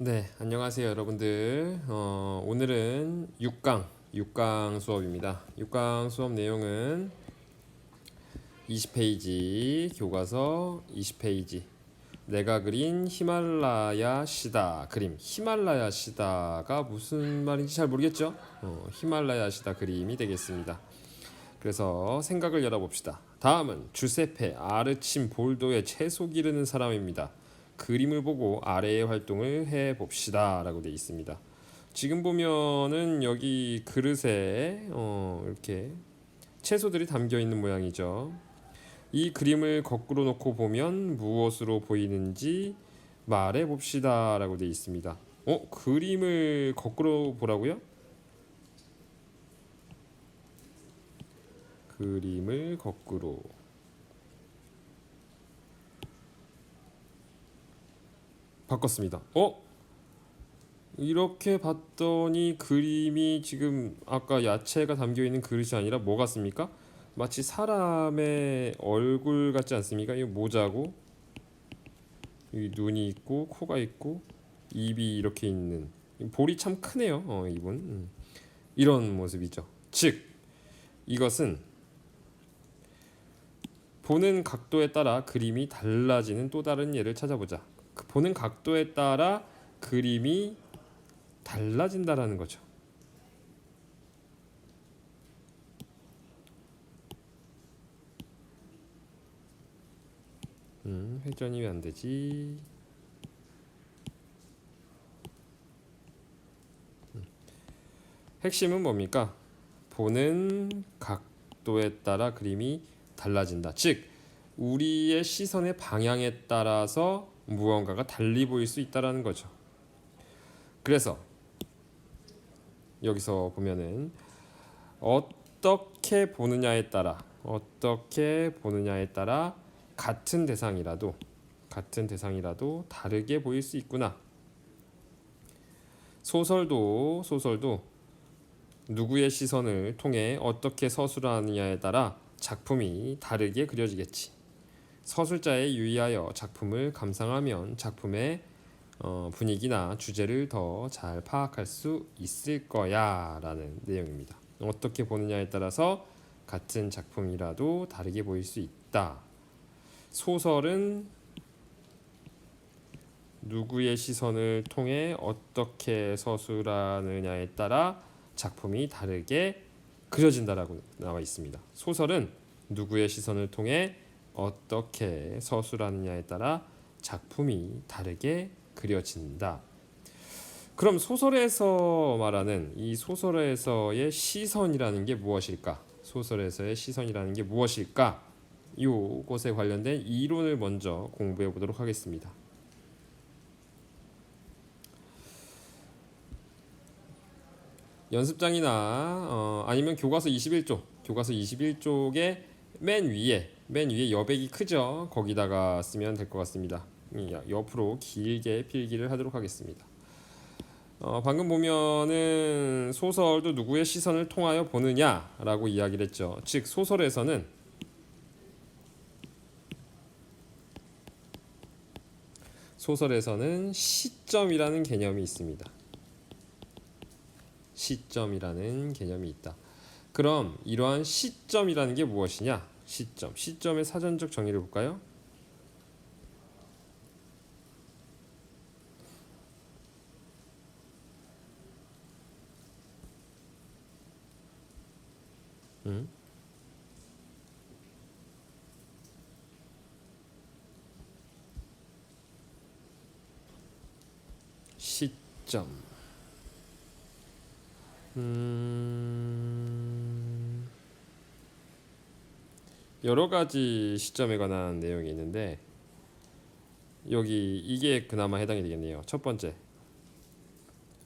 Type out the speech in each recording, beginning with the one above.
네, 안녕하세요, 여러분들. 오늘은 6강 수업입니다. 6강 수업 내용은 20페이지, 교과서 20페이지. 내가 그린 히말라야 시다 그림. 히말라야 시다가 무슨 말인지 잘 모르겠죠? 히말라야 시다 그림이 되겠습니다. 그래서 생각을 열어봅시다. 다음은 주세페 아르침볼도의 채소 기르는 사람입니다. 그림을 보고 아래의 활동을 해봅시다 라고 되어 있습니다. 지금 보면은 여기 그릇에 이렇게 채소들이 담겨 있는 모양이죠. 이 그림을 거꾸로 놓고 보면 무엇으로 보이는지 말해봅시다 라고 되어 있습니다. 그림을 거꾸로 보라고요? 그림을 거꾸로 바꿨습니다. 이렇게 봤더니 그림이 지금 아까 야채가 담겨 있는 그릇이 아니라 뭐 같습니까? 마치 사람의 얼굴 같지 않습니까? 이 모자고 이 눈이 있고 코가 있고 입이 이렇게 있는 볼이 참 크네요. 이분 이런 모습이죠. 즉 이것은 보는 각도에 따라 그림이 달라지는 또 다른 예를 찾아보자. 보는 각도에 따라 그림이 달라진다라는 거죠. 회전이 왜 안 되지? 핵심은 뭡니까? 보는 각도에 따라 그림이 달라진다. 즉, 우리의 시선의 방향에 따라서 무언가가 달리 보일 수 있다라는 거죠. 그래서 여기서 보면은 어떻게 보느냐에 따라 같은 대상이라도 다르게 보일 수 있구나. 소설도 누구의 시선을 통해 어떻게 서술하느냐에 따라 작품이 다르게 그려지겠지. 서술자에 유의하여 작품을 감상하면 작품의 분위기나 주제를 더 잘 파악할 수 있을 거야 라는 내용입니다. 어떻게 보느냐에 따라서 같은 작품이라도 다르게 보일 수 있다. 소설은 누구의 시선을 통해 어떻게 서술하느냐에 따라 작품이 다르게 그려진다라고 나와 있습니다. 소설은 누구의 시선을 통해 어떻게 서술하느냐에 따라 작품이 다르게 그려진다. 그럼 소설에서 말하는 이 소설에서의 시선이라는 게 무엇일까? 소설에서의 시선이라는 게 무엇일까? 이것에 관련된 이론을 먼저 공부해 보도록 하겠습니다. 연습장이나 아니면 교과서 21쪽의 맨 위에 여백이 크죠. 거기다가 쓰면 될 것 같습니다. 옆으로 길게 필기를 하도록 하겠습니다. 방금 보면은 소설도 누구의 시선을 통하여 보느냐라고 이야기를 했죠. 즉 소설에서는 시점이라는 개념이 있습니다. 시점이라는 개념이 있다. 그럼 이러한 시점이라는 게 무엇이냐? 시점의 사전적 정의를 볼까요? 시점. 여러 가지 시점에 관한 내용이 있는데 여기 이게 그나마 해당이 되겠네요. 첫 번째,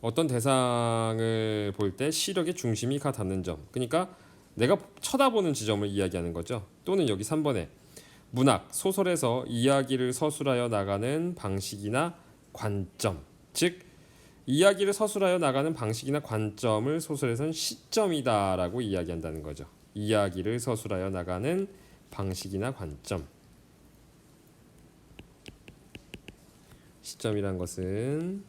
어떤 대상을 볼 때 시력의 중심이 가 닿는 점. 그러니까 내가 쳐다보는 지점을 이야기하는 거죠. 또는 여기 3번에 문학, 소설에서 이야기를 서술하여 나가는 방식이나 관점. 즉 이야기를 서술하여 나가는 방식이나 관점을 소설에선 시점이다라고 이야기한다는 거죠. 이야기를 서술하여 나가는 방식이나 관점. 시점이란 것은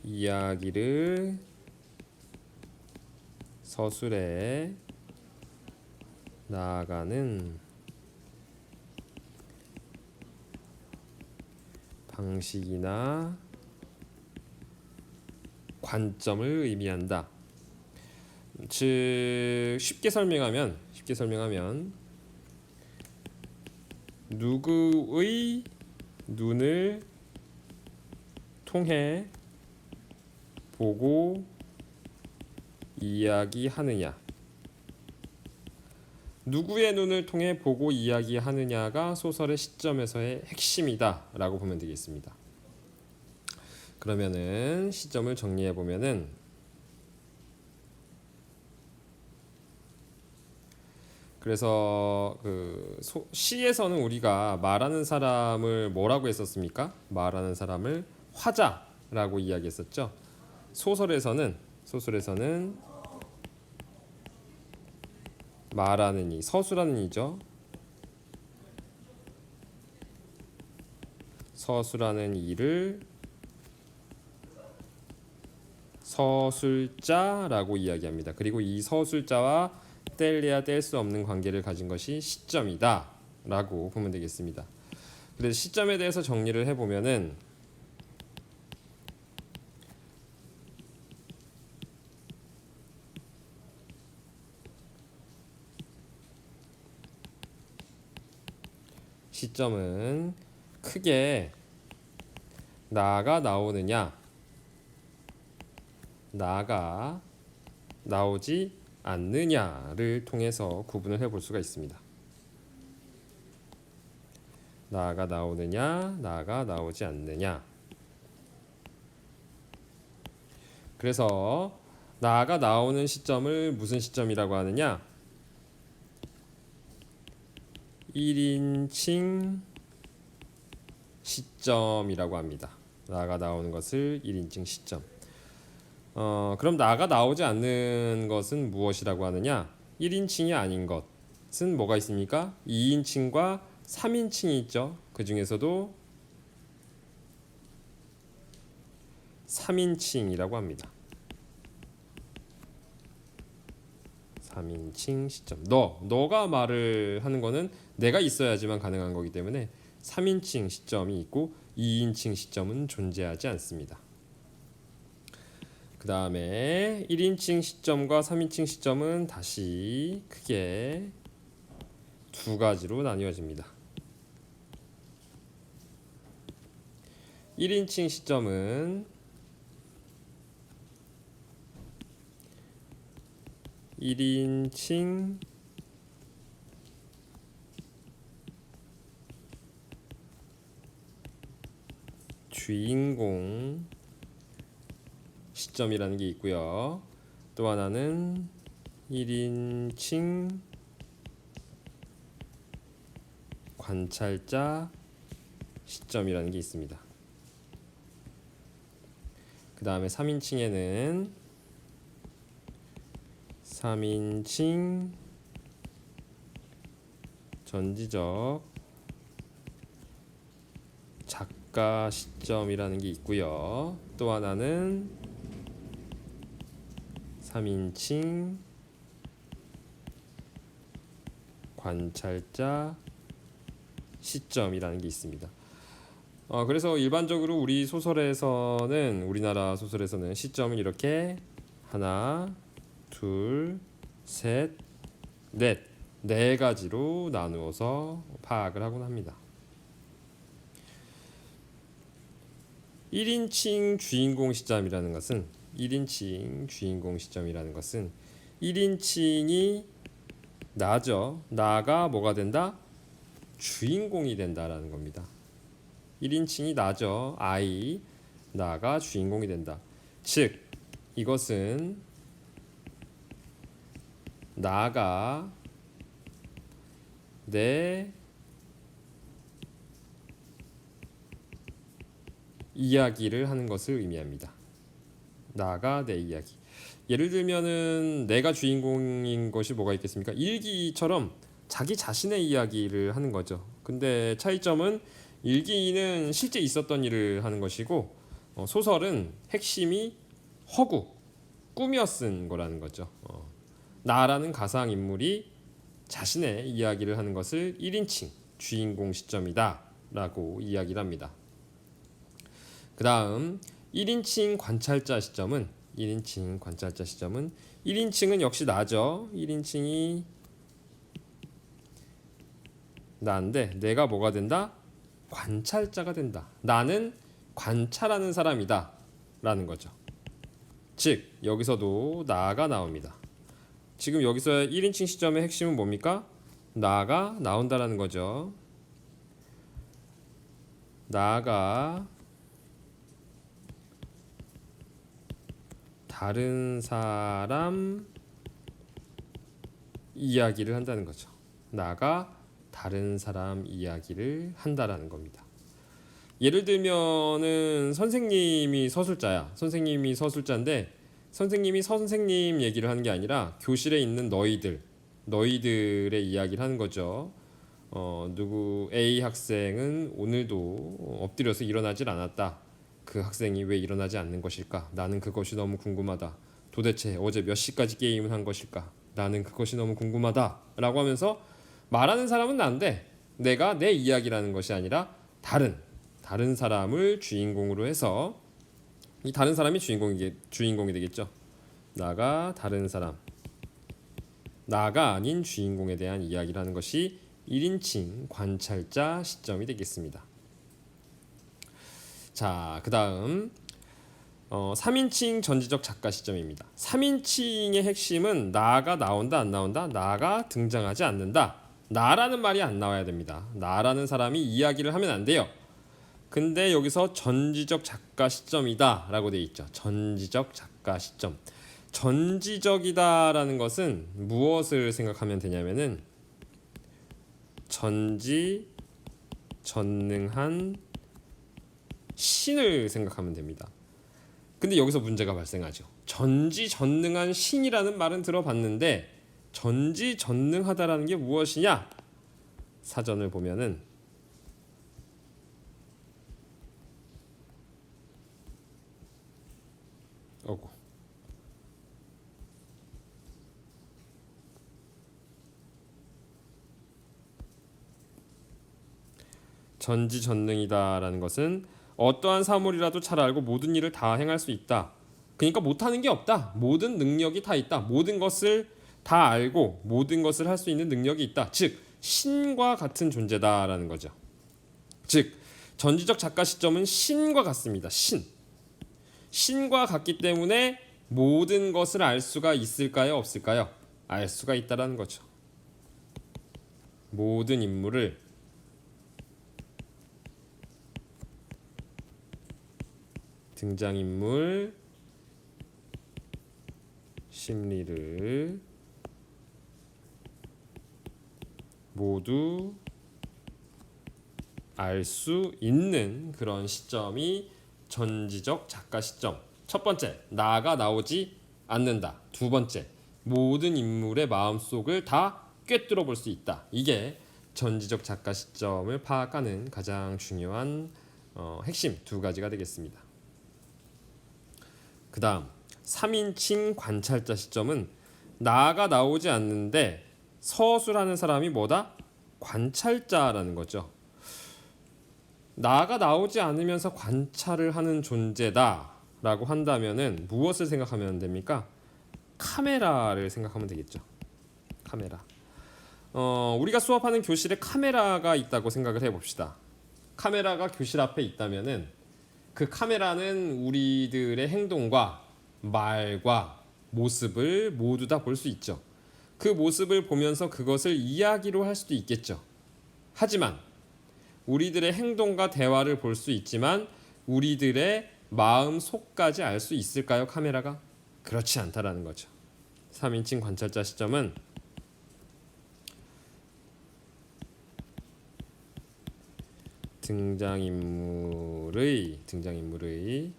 이야기를 서술해 나아가는 방식이나 관점을 의미한다. 즉 쉽게 설명하면 누구의 눈을 통해 보고 이야기하느냐, 누구의 눈을 통해 보고 이야기하느냐가 소설의 시점에서의 핵심이다 라고 보면 되겠습니다. 그러면은 시점을 정리해 보면은 그래서 시에서는 우리가 말하는 사람을 뭐라고 했었습니까? 말하는 사람을 화자라고 이야기했었죠. 소설에서는 말하는 이, 서술하는 이죠. 서술하는 이를 서술자라고 이야기합니다. 그리고 이 서술자와 뗄래야 뗄 수 없는 관계를 가진 것이 시점이다 라고 보면 되겠습니다. 그래서 시점에 대해서 정리를 해보면은 시점은 크게 나가 나오느냐, 나가 나오지 않느냐를 통해서 구분을 해볼 수가 있습니다. 나가 나오느냐, 나가 나오지 않느냐. 그래서 나가 나오는 시점을 무슨 시점이라고 하느냐? 1인칭 시점이라고 합니다. 나가 나오는 것을 1인칭 시점. 그럼 나가 나오지 않는 것은 무엇이라고 하느냐? 1인칭이 아닌 것은 뭐가 있습니까? 2인칭과 3인칭이 있죠. 그 중에서도 3인칭이라고 합니다. 3인칭 시점. 너가 말을 하는 거는 내가 있어야지만 가능한 거기 때문에 3인칭 시점이 있고 2인칭 시점은 존재하지 않습니다. 그 다음에 1인칭 시점과 3인칭 시점은 다시 크게 두 가지로 나뉘어집니다. 1인칭 시점은 1인칭 주인공 시점이라는 게 있고요. 또 하나는 1인칭 관찰자 시점이라는 게 있습니다. 그 다음에 3인칭에는 3인칭 전지적 작가 시점이라는 게 있고요. 또 하나는 3인칭 관찰자 시점이라는 게 있습니다. 그래서 일반적으로 우리나라 소설에서는 시점을 이렇게 하나, 둘, 셋, 네 가지로 나누어서 파악을 하곤 합니다. 1인칭 주인공 시점이라는 것은 1인칭이 나죠. 나가 뭐가 된다? 주인공이 된다라는 겁니다. 1인칭이 나죠. 나가 주인공이 된다. 즉 이것은 나가 내 이야기를 하는 것을 의미합니다. 나가 내 이야기. 예를 들면은 내가 주인공인 것이 뭐가 있겠습니까? 일기처럼 자기 자신의 이야기를 하는 거죠. 근데 차이점은 일기는 실제 있었던 일을 하는 것이고 소설은 핵심이 허구, 꾸며 쓴 거라는 거죠. 나라는 가상 인물이 자신의 이야기를 하는 것을 1인칭 주인공 시점이다 라고 이야기를 합니다. 그 다음 1인칭 관찰자 시점은 1인칭은 역시 나죠. 1인칭이 나인데 내가 뭐가 된다? 관찰자가 된다. 나는 관찰하는 사람이다 라는 거죠. 즉 여기서도 나가 나옵니다. 지금 여기서 1인칭 시점의 핵심은 뭡니까? 나가 나온다라는 거죠. 나가 다른 사람 이야기를 한다는 거죠. 나가 다른 사람 이야기를 한다라는 겁니다. 예를 들면은 선생님이 서술자인데 선생님이 선생님 얘기를 하는 게 아니라 교실에 있는 너희들의 이야기를 하는 거죠. 누구 A 학생은 오늘도 엎드려서 일어나질 않았다. 그 학생이 왜 일어나지 않는 것일까? 나는 그것이 너무 궁금하다. 도대체 어제 몇 시까지 게임을 한 것일까? 나는 그것이 너무 궁금하다. 라고 하면서 말하는 사람은 난데 내가 내 이야기라는 것이 아니라 다른 사람을 주인공으로 해서 이 다른 사람이 주인공이 되겠죠. 나가 다른 사람, 나가 아닌 주인공에 대한 이야기를 하는 것이 1인칭 관찰자 시점이 되겠습니다. 자, 그 다음 3인칭 전지적 작가 시점입니다. 3인칭의 핵심은 나가 나온다 안 나온다? 나가 등장하지 않는다. 나라는 말이 안 나와야 됩니다. 나라는 사람이 이야기를 하면 안 돼요. 근데 여기서 전지적 작가 시점이다 라고 되어 있죠. 전지적 작가 시점. 전지적이다라는 것은 무엇을 생각하면 되냐면은 전지전능한 신을 생각하면 됩니다. 근데 여기서 문제가 발생하죠. 전지전능한 신이라는 말은 들어봤는데 전지전능하다라는 게 무엇이냐? 사전을 보면은 전지전능이다라는 것은 어떠한 사물이라도 잘 알고 모든 일을 다 행할 수 있다. 그러니까 못하는 게 없다. 모든 능력이 다 있다. 모든 것을 다 알고 모든 것을 할 수 있는 능력이 있다. 즉 신과 같은 존재다라는 거죠. 즉 전지적 작가 시점은 신과 같습니다. 신과 같기 때문에 모든 것을 알 수가 있을까요? 없을까요? 알 수가 있다라는 거죠. 모든 인물을 등장인물 심리를 모두 알 수 있는 그런 시점이 전지적 작가 시점. 첫 번째, 나가 나오지 않는다. 두 번째, 모든 인물의 마음속을 다 꿰뚫어 볼 수 있다. 이게 전지적 작가 시점을 파악하는 가장 중요한 핵심 두 가지가 되겠습니다. 그 다음 3인칭 관찰자 시점은 나가 나오지 않는데 서술하는 사람이 뭐다? 관찰자라는 거죠. 나가 나오지 않으면서 관찰을 하는 존재다 라고 한다면은 무엇을 생각하면 됩니까? 카메라를 생각하면 되겠죠. 카메라. 우리가 수업하는 교실에 카메라가 있다고 생각을 해봅시다. 카메라가 교실 앞에 있다면은 그 카메라는 우리들의 행동과 말과 모습을 모두 다 볼 수 있죠. 그 모습을 보면서 그것을 이야기로 할 수도 있겠죠. 하지만 우리들의 행동과 대화를 볼 수 있지만 우리들의 마음 속까지 알 수 있을까요? 카메라가? 그렇지 않다라는 거죠. 3인칭 관찰자 시점은 등장인물의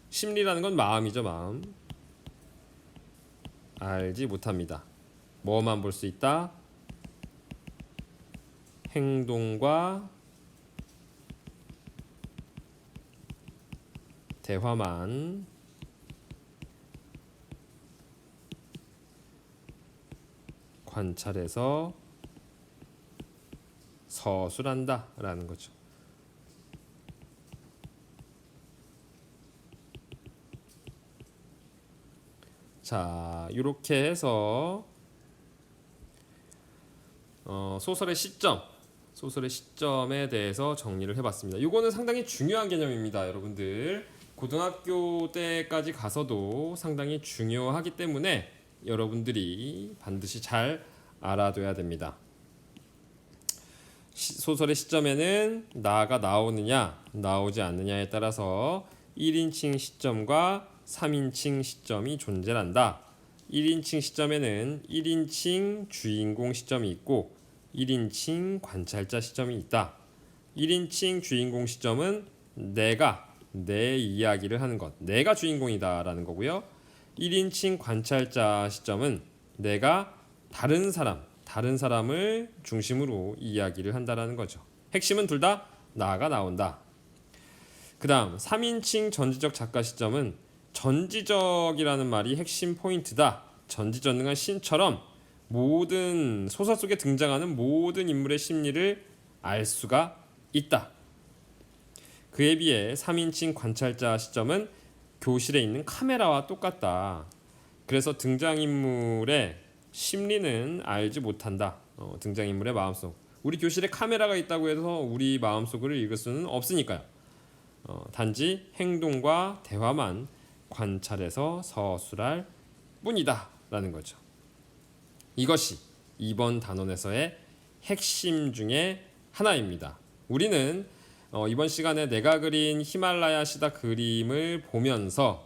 심리라는 건 마음이죠. 마음 알지 못합니다. 뭐만 볼 수 있다? 행동과 대화만 관찰해서 서술한다 라는 거죠. 자, 이렇게 해서 소설의 시점에 대해서 정리를 해봤습니다. 이거는 상당히 중요한 개념입니다, 여러분들. 고등학교 때까지 가서도 상당히 중요하기 때문에 여러분들이 반드시 잘 알아둬야 됩니다. 소설의 시점에는 나가 나오느냐 나오지 않느냐에 따라서 1인칭 시점과 3인칭 시점이 존재한다. 1인칭 시점에는 1인칭 주인공 시점이 있고 1인칭 관찰자 시점이 있다. 1인칭 주인공 시점은 내가 내 이야기를 하는 것, 내가 주인공이다 라는 거고요. 1인칭 관찰자 시점은 내가 다른 사람을 중심으로 이야기를 한다라는 거죠. 핵심은 둘 다 나가 나온다. 그 다음 3인칭 전지적 작가 시점은 전지적이라는 말이 핵심 포인트다. 전지전능한 신처럼 모든 소설 속에 등장하는 모든 인물의 심리를 알 수가 있다. 그에 비해 3인칭 관찰자 시점은 교실에 있는 카메라와 똑같다. 그래서 등장인물의 심리는 알지 못한다. 등장인물의 마음속. 우리 교실에 카메라가 있다고 해서 우리 마음속을 읽을 수는 없으니까요. 단지 행동과 대화만 관찰해서 서술할 뿐이다 라는 거죠. 이것이 이번 단원에서의 핵심 중에 하나입니다. 우리는 이번 시간에 내가 그린 히말라야 시다 그림을 보면서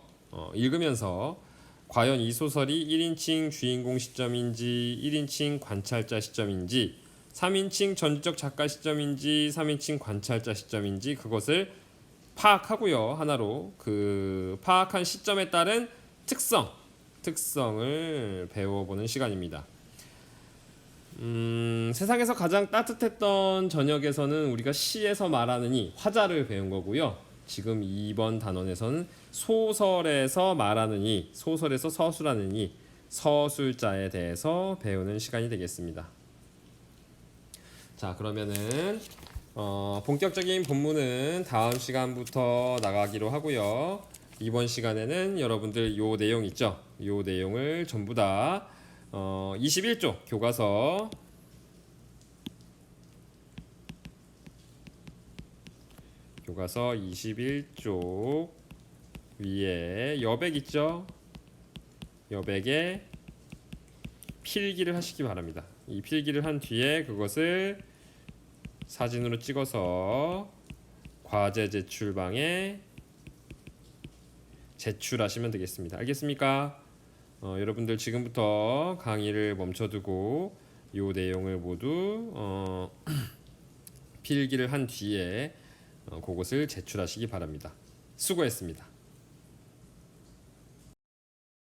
읽으면서 과연 이 소설이 1인칭 주인공 시점인지 1인칭 관찰자 시점인지 3인칭 전지적 작가 시점인지 3인칭 관찰자 시점인지 그것을 파악하고요. 하나로 그 파악한 시점에 따른 특성을 배워보는 시간입니다. 세상에서 가장 따뜻했던 저녁에서는 우리가 시에서 말하느니 화자를 배운 거고요. 지금 2번 단원에서는 소설에서 말하느니 소설에서 서술하느니 서술자에 대해서 배우는 시간이 되겠습니다. 자, 그러면은 본격적인 본문은 다음 시간부터 나가기로 하고요. 이번 시간에는 여러분들 요 내용 있죠? 요 내용을 전부 다 21쪽 교과서 교과서 21쪽 위에 여백 있죠? 여백에 필기를 하시기 바랍니다. 이 필기를 한 뒤에 그것을 사진으로 찍어서 과제 제출방에 제출하시면 되겠습니다. 알겠습니까? 여러분들 지금부터 강의를 멈춰두고 이 내용을 모두 필기를 한 뒤에 그것을 제출하시기 바랍니다. 수고했습니다.